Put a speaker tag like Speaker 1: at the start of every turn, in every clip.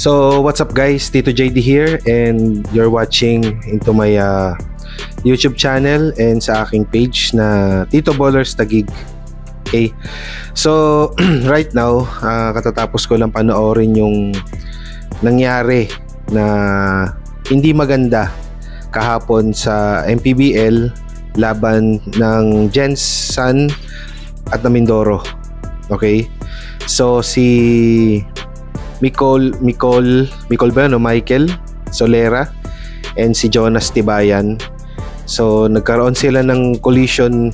Speaker 1: So what's up guys, Tito JD here and you're watching into my YouTube channel and sa aking page na Tito Ballers Taguig. Okay, so right now katatapos ko lang panoorin yung nangyari na hindi maganda kahapon sa MPBL laban ng Gensan at na Mindoro. Okay, so si Michael Solera and si Jonas Tibayan. So nagkaroon sila ng collision.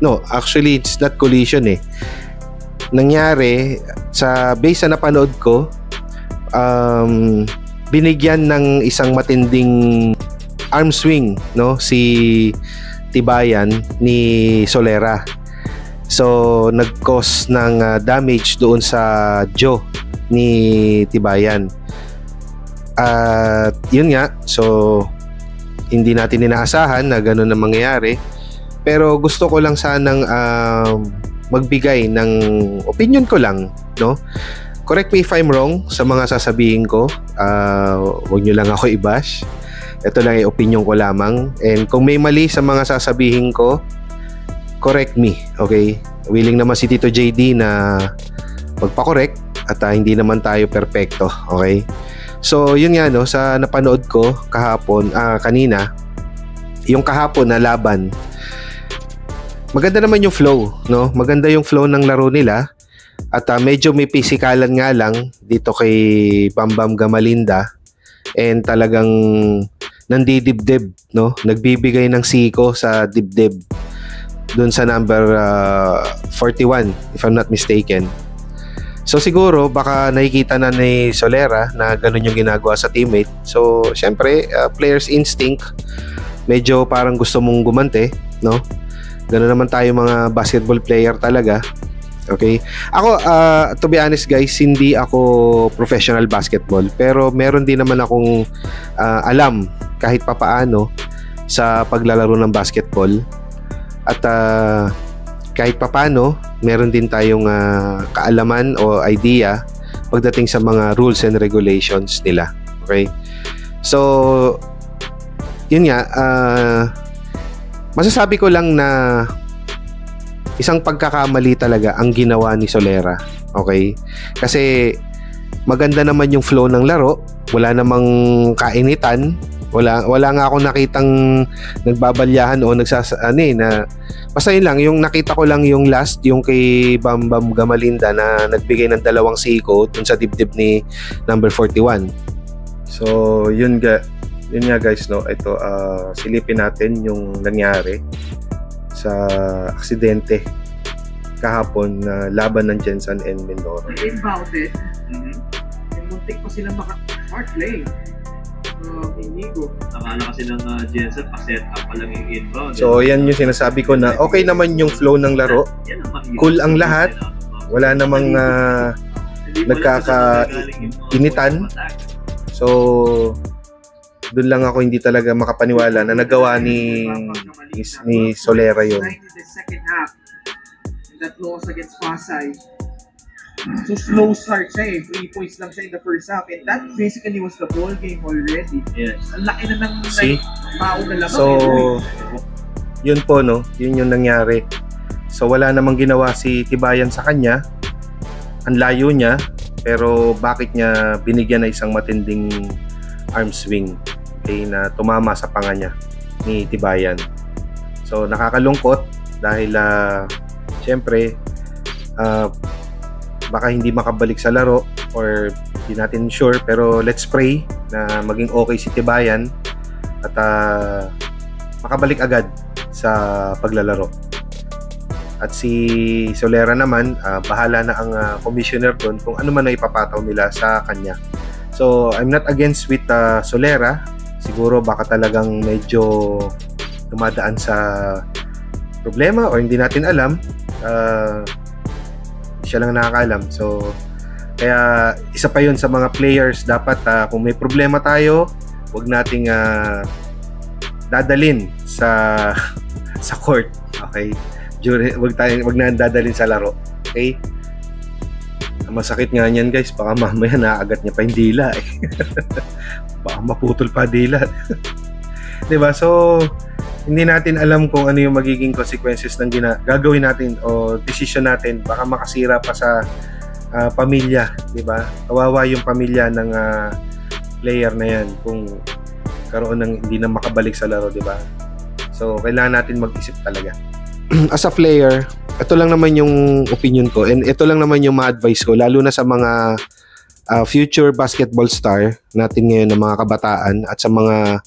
Speaker 1: No, actually it's not collision eh. Nangyari sa base na napanood ko, binigyan ng isang matinding arm swing, no, si Tibayan ni Solera. So nag-cause ng damage doon sa jaw ni Tibayan. At yun nga, so hindi natin inaasahan na gano'n na mangyayari, pero gusto ko lang sanang magbigay ng opinion ko lang, no? Correct me if I'm wrong sa mga sasabihin ko. Huwag nyo lang ako i-bash. Ito lang yung opinion ko lamang, and kung may mali sa mga sasabihin ko, correct me, okay? Willing naman si Tito JD na magpa-correct at hindi naman tayo perpekto, okay? So yun nga, no, sa napanood ko kahapon, kanina, yung kahapon na laban, maganda naman yung flow, no? Maganda yung flow ng laro nila at medyo may pisikalan nga lang dito kay Bambam Gamalinda, and talagang nandidibdib, no? Nagbibigay ng siko sa dibdib dun sa number 41 if I'm not mistaken. So siguro baka nakikita na ni Solera na ganun yung ginagawa sa teammate. So syempre, player's instinct, medyo parang gusto mong gumante, no? Ganun naman tayo mga basketball player talaga. Okay? Ako, to be honest guys, hindi ako professional basketball, pero meron din naman akong alam kahit papaano sa paglalaro ng basketball. At kahit papaano, meron din tayong kaalaman o idea pagdating sa mga rules and regulations nila. Okay? So, yun nga, masasabi ko lang na isang pagkakamali talaga ang ginawa ni Solera. Okay? Kasi maganda naman yung flow ng laro, wala namang kainitan, wala nga ako nakitang nagbabalyahan o na basta yun lang, yung nakita ko lang yung last, yung kay Bambam Gamalinda na nagbigay ng dalawang siko dun sa dibdib ni number 41. So yun nga guys, no, ito silipin natin yung nangyari sa aksidente kahapon na laban ng Gensan and Mindoro.
Speaker 2: Inbounded. Muntik pa sila maka-smart play. Inigo. Akala kasi ng Gensan pa-set up pa lang yung inbound.
Speaker 1: So yan yung sinasabi ko na okay naman yung flow ng laro. Cool ang lahat. Wala namang nagkakainitan. So doon lang ako hindi talaga makapaniwala na nagawa ni Solera yun.
Speaker 2: That loss against Pasay. So slow start siya eh. 3 points lang siya in the first half, and that basically was the ball game already.
Speaker 1: Yes.
Speaker 2: Ang laki na ng mauna lamang.
Speaker 1: So yun po, no, yun yung nangyari. So wala namang ginawa si Tibayan sa kanya. Ang layo niya, pero bakit niya binigyan na isang matinding arm swing, okay, na tumama sa panga niya ni Tibayan. So nakakalungkot dahil syempre baka hindi makabalik sa laro or hindi natin sure, pero let's pray na maging okay si Tibayan at makabalik agad sa paglalaro. At si Solera naman, bahala na ang commissioner doon kung ano man na ipapataw nila sa kanya. So I'm not against with Solera. Siguro baka talagang medyo dumadaan sa problema or hindi natin alam. Siya lang nakakaalam. So kaya isa pa yun sa mga players, dapat kung may problema tayo, huwag nating dadalin sa court, okay? Wag na dadalin sa laro, okay? Masakit nga niyan guys, baka mamaya naagat niya pa yung dila eh. Baka maputol pa dila. Diba? So hindi natin alam kung ano yung magiging consequences ng gagawin natin o decision natin. Baka makasira pa sa pamilya, diba? Kawawa yung pamilya ng player na yan kung karoon ng hindi na makabalik sa laro, diba? So kailangan natin mag-isip talaga. As a player, ito lang naman yung opinion ko and ito lang naman yung ma-advise ko, lalo na sa mga future basketball star natin ngayon, ng mga kabataan at sa mga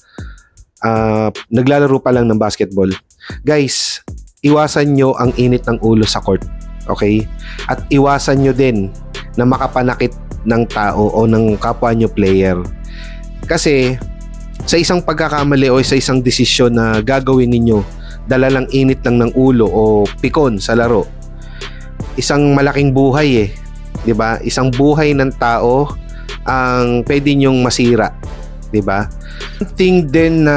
Speaker 1: naglalaro pa lang ng basketball. Guys, iwasan nyo ang init ng ulo sa court, okay? At iwasan nyo din na makapanakit ng tao o ng kapwa nyo player. Kasi sa isang pagkakamali o sa isang desisyon na gagawin ninyo, dala lang init lang ng ulo o pikon sa laro, isang malaking buhay eh, 'di ba? Isang buhay ng tao ang pwede nyong masira, 'di ba? Thing din na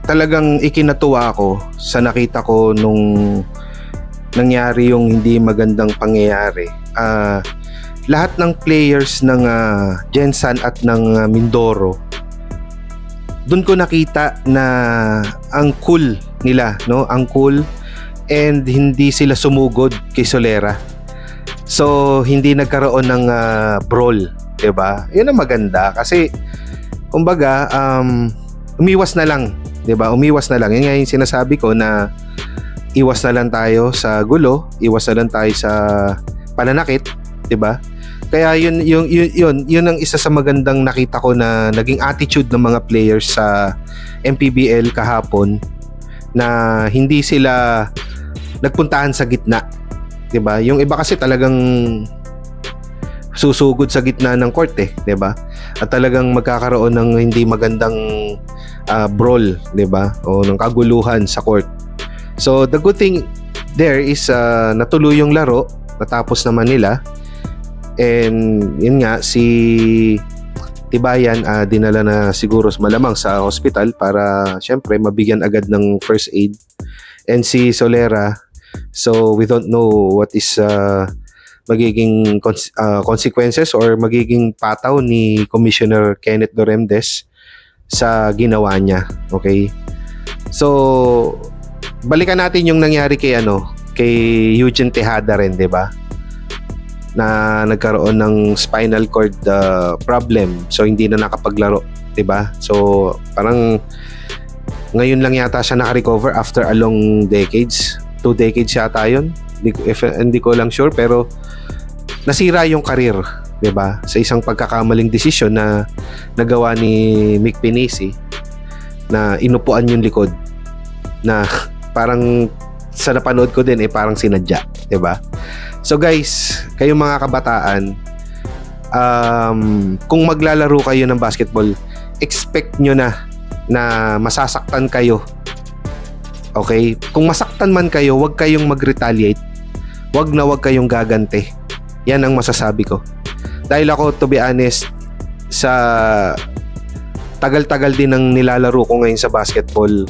Speaker 1: talagang ikinatuwa ako sa nakita ko nung nangyari yung hindi magandang pangyayari. Lahat ng players ng Gensan at ng Mindoro, doon ko nakita na ang cool nila, no? Ang cool, and hindi sila sumugod kay Solera. So hindi nagkaroon ng brawl, 'di ba? 'Yun ang maganda kasi kumbaga umiwas na lang, 'di ba? Umiwas na lang. Yun nga yung sinasabi ko na iwas na lang tayo sa gulo, iwas na lang tayo sa pananakit, 'di ba? Kaya yun ang isa sa magandang nakita ko na naging attitude ng mga players sa MPBL kahapon, na hindi sila nagpuntahan sa gitna, 'di ba? Yung iba kasi talagang susugod sa gitna ng court eh, 'di ba? At talagang magkakaroon ng hindi magandang brawl, 'di ba? O ng kaguluhan sa court. So the good thing there is natuloy yung laro, natapos naman nila. And yun nga, si Tibayan dinala na siguro malamang sa hospital para syempre mabigyan agad ng first aid. And si Solera, so we don't know what is magiging consequences or magiging pataw ni Commissioner Kenneth Doremdes sa ginawa niya. Okay? So balikan natin yung nangyari kay Eugene Tejada rin, 'di ba? Na nagkaroon ng spinal cord problem, so hindi na nakapaglaro, 'di ba? So parang ngayon lang yata siya naka-recover after a long decades, 2 decades yata yun, hindi ko lang sure, pero nasira yung career, 'di ba? Sa isang pagkakamaling desisyon na nagawa ni Mick Pinisi, na inupuan yung likod, na parang sa napanood ko din parang sinadya, 'di ba? So guys, kayong mga kabataan, kung maglalaro kayo ng basketball, expect nyo na masasaktan kayo. Okay? Kung masaktan man kayo, huwag kayong mag-retaliate. Huwag kayong gagante. Yan ang masasabi ko. Dahil ako, to be honest, sa tagal-tagal din ng nilalaro ko ngayon sa basketball,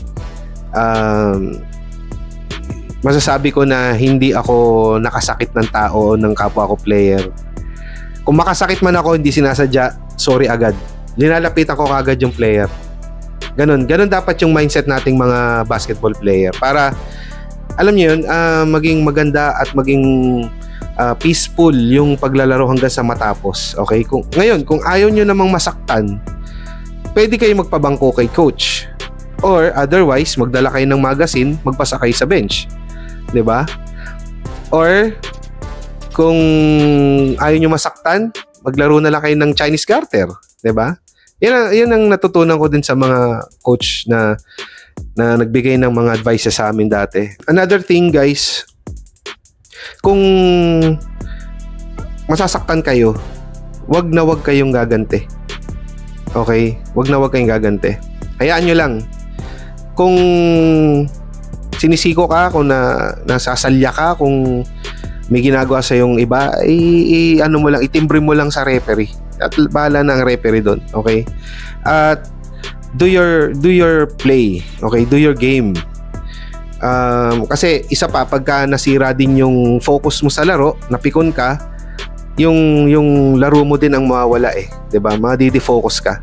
Speaker 1: masasabi ko na hindi ako nakasakit ng tao o ng kapwa ko player. Kung makasakit man ako, hindi sinasadya, sorry agad. Linalapitan ko kagad yung player. Ganon dapat yung mindset nating mga basketball player para, alam niyo yun, maging maganda at maging peaceful yung paglalaro hanggang sa matapos. Okay? Kung ayaw nyo namang masaktan, pwede kayo magpabangko kay coach. Or otherwise, magdala kayo ng magazine, magpasa kayo sa bench. 'Di ba? Or kung ayaw nyo masaktan, maglaro na lang kayo ng Chinese garter, 'di ba? Yan ang natutunan ko din sa mga coach na nagbigay ng mga advices sa amin dati. Another thing, guys, kung masasaktan kayo, wag kayong gagante. Okay? Wag kayong gagante. Hayaan nyo lang. Kung sinisiko ka, kung nasasalya ka, kung may ginagawa sa yung iba, ano mo lang, itimbre mo lang sa referee. At bahala na ang referee doon, okay? At do your play, okay? Do your game. Kasi isa pa, pagka nasira din yung focus mo sa laro, napikon ka, yung laro mo din ang mawawala eh, 'di ba? Madi-defocus ka.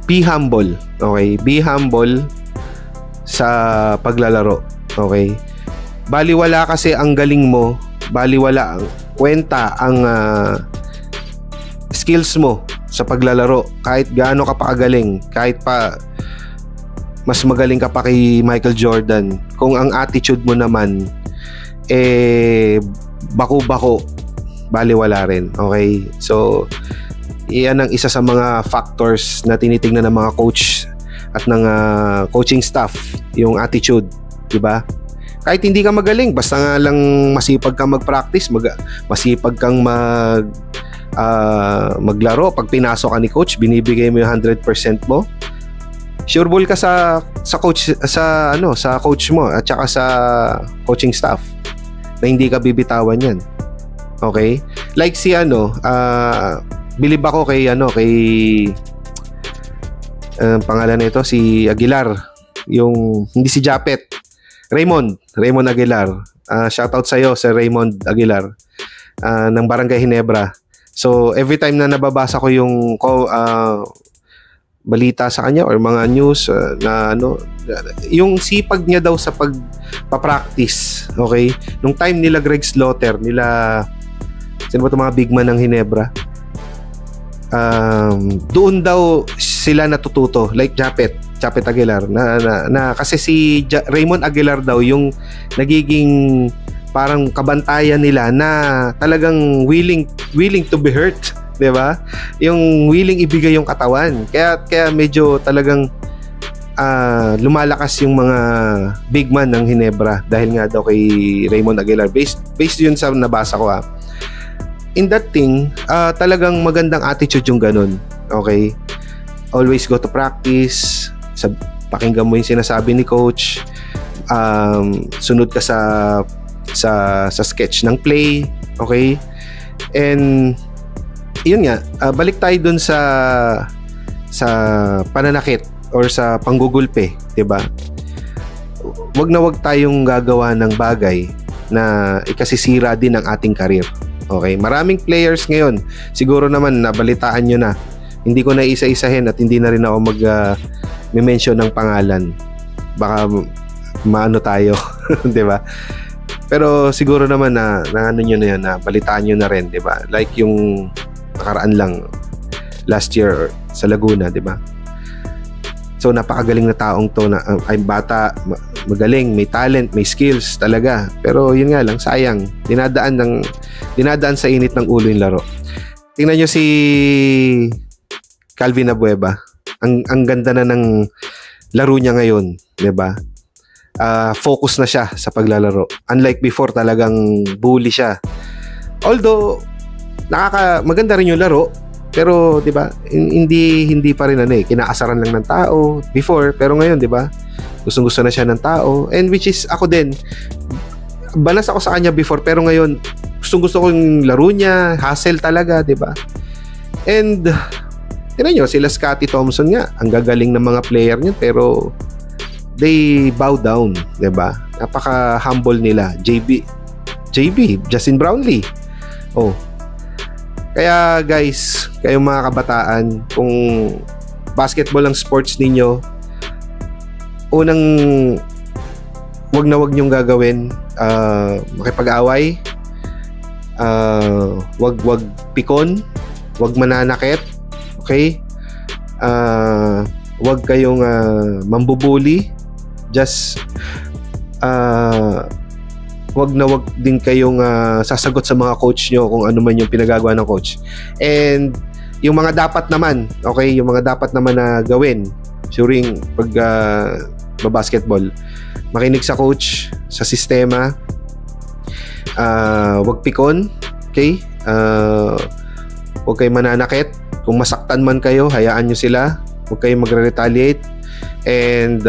Speaker 1: Be humble, okay? Be humble sa paglalaro, okay? Baliwala kasi ang galing mo, baliwala ang kwenta ang skills mo sa paglalaro. Kahit gaano ka pa kagaling, kahit pa mas magaling ka pa kay Michael Jordan, kung ang attitude mo naman bako-bako, baliwala rin, okay? So iyan ang isa sa mga factors na tinitingnan ng mga coach at ng coaching staff, yung attitude, di ba? Kahit hindi ka magaling, basta nga lang masipag kang mag-practice, masipag kang maglaro. Pag pinasok ka ni coach, binibigay mo yung 100% mo. Sure ball ka sa coach, sa coach mo at saka sa coaching staff na hindi ka bibitawan yan. Okay? Like si bilib ako kay pangalan nito, si Aguilar, yung hindi si Japet, Raymond Aguilar. Shoutout sa iyo, Sir Raymond Aguilar, ng Barangay Ginebra. So every time na nababasa ko yung balita sa kanya or mga news na yung sipag niya daw sa pagpa-practice, okay? Nung time nila Greg Slaughter, sino ba itong mga big man ng Ginebra? Doon daw sila natututo, like Japet Aguilar na kasi si Raymond Aguilar daw yung nagiging parang kabantayan nila na talagang willing to be hurt, 'di ba? Yung willing ibigay yung katawan. Kaya medyo talagang lumalakas yung mga big man ng Ginebra dahil nga daw kay Raymond Aguilar. Based yun sa nabasa ko in that thing, talagang magandang attitude yung ganun. Okay? Always go to practice. Pakinggan mo yung sinasabi ni coach. Sunod ka sa sketch ng play. Okay? And yun nga, balik tayo dun sa pananakit or sa panggugulpe, 'di ba? Wag tayong gagawa ng bagay na ikasisira din ang ating career. Okay, maraming players ngayon, siguro naman nabalitaan nyo na. Hindi ko na isa-isahin at hindi na rin ako mag-mention ng pangalan. Baka maano tayo, 'di ba? Pero siguro naman na ano nyo na yun, na balitaan nyo na rin, 'di ba? Like yung nakaraan lang last year sa Laguna, 'di ba? So napakagaling na taong to, na ay bata, magaling, may talent, may skills talaga. Pero yun nga lang, sayang, dinadaan sa init ng ulo yung laro. Tingnan nyo si Calvin Abueva. Ang ganda na ng laro niya ngayon, 'di ba? Focus na siya sa paglalaro. Unlike before, talagang bully siya. Although maganda rin yung laro, pero 'di ba, hindi pa rin kinaasaran lang ng tao before, pero ngayon 'di ba, gustong-gusto na siya ng tao, and which is ako din, banas ako sa kanya before, pero ngayon gustong-gusto ko yung laro niya, hustle talaga, 'di ba? And tingnan niyo sila Scottie Thompson nga, ang gagaling ng mga player niya, pero they bow down, 'di ba? Napaka-humble nila. JB, Justin Brownlee. Kaya guys, kayong mga kabataan, kung basketball ang sports ninyo, unang wag niyong gagawin makipag-away, wag pikon, wag mananakit, okay? Wag kayong mambubuli. Just wag din kayong sasagot sa mga coach nyo kung ano man yung pinagagawa ng coach. And yung mga dapat naman, okay, yung mga dapat naman na gawin during basketball, makinig sa coach, sa sistema, wag pikon, okay? Wag kayong mananakit. Kung masaktan man kayo, hayaan nyo sila, wag kayong magre-retaliate. And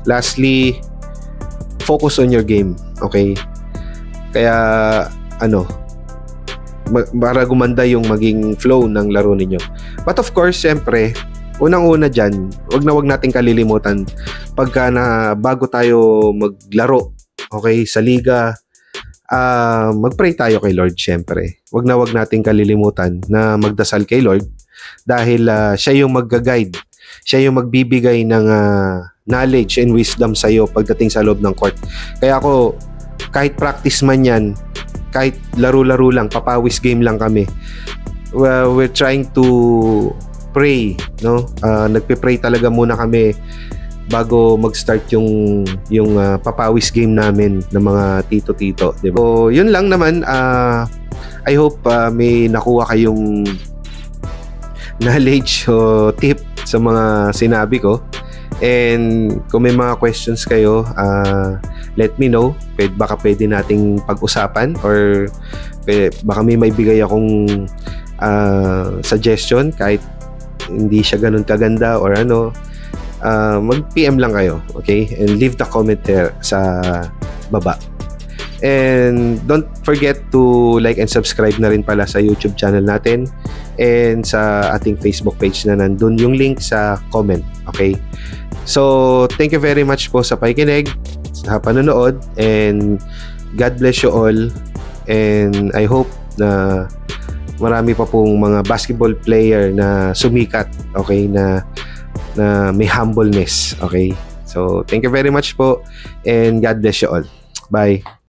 Speaker 1: lastly, focus on your game. Okay? Kaya para gumanda yung maging flow ng laro ninyo. But of course, syempre, unang-una dyan, wag nating kalilimutan pagka bago tayo maglaro, okay, sa liga, mag-pray tayo kay Lord syempre. Wag nating kalilimutan na magdasal kay Lord dahil siya yung mag-guide. Siya yung magbibigay ng knowledge and wisdom sa iyo pagdating sa loob ng court. Kaya ako, kahit practice man yan, kahit laro-laro lang, papawis game lang kami, we're trying to pray, no? Nagpe-pray talaga muna kami bago mag-start yung papawis game namin ng mga tito-tito, di ba? So, yun lang naman. I hope may nakuha kayong knowledge o tip sa mga sinabi ko. And kung may mga questions kayo, let me know. Baka pwede nating pag-usapan or baka may bigay akong suggestion kahit hindi siya ganun kaganda or ano. Mag-PM lang kayo, okay? And leave the comment there sa baba. And don't forget to like and subscribe na rin pala sa YouTube channel natin and sa ating Facebook page na nandun yung link sa comment, okay? So, thank you very much po sa pakikinig, sa panonood, and God bless you all. And I hope na marami pa pong mga basketball player na sumikat, okay, na may humbleness, okay? So, thank you very much po and God bless you all. Bye.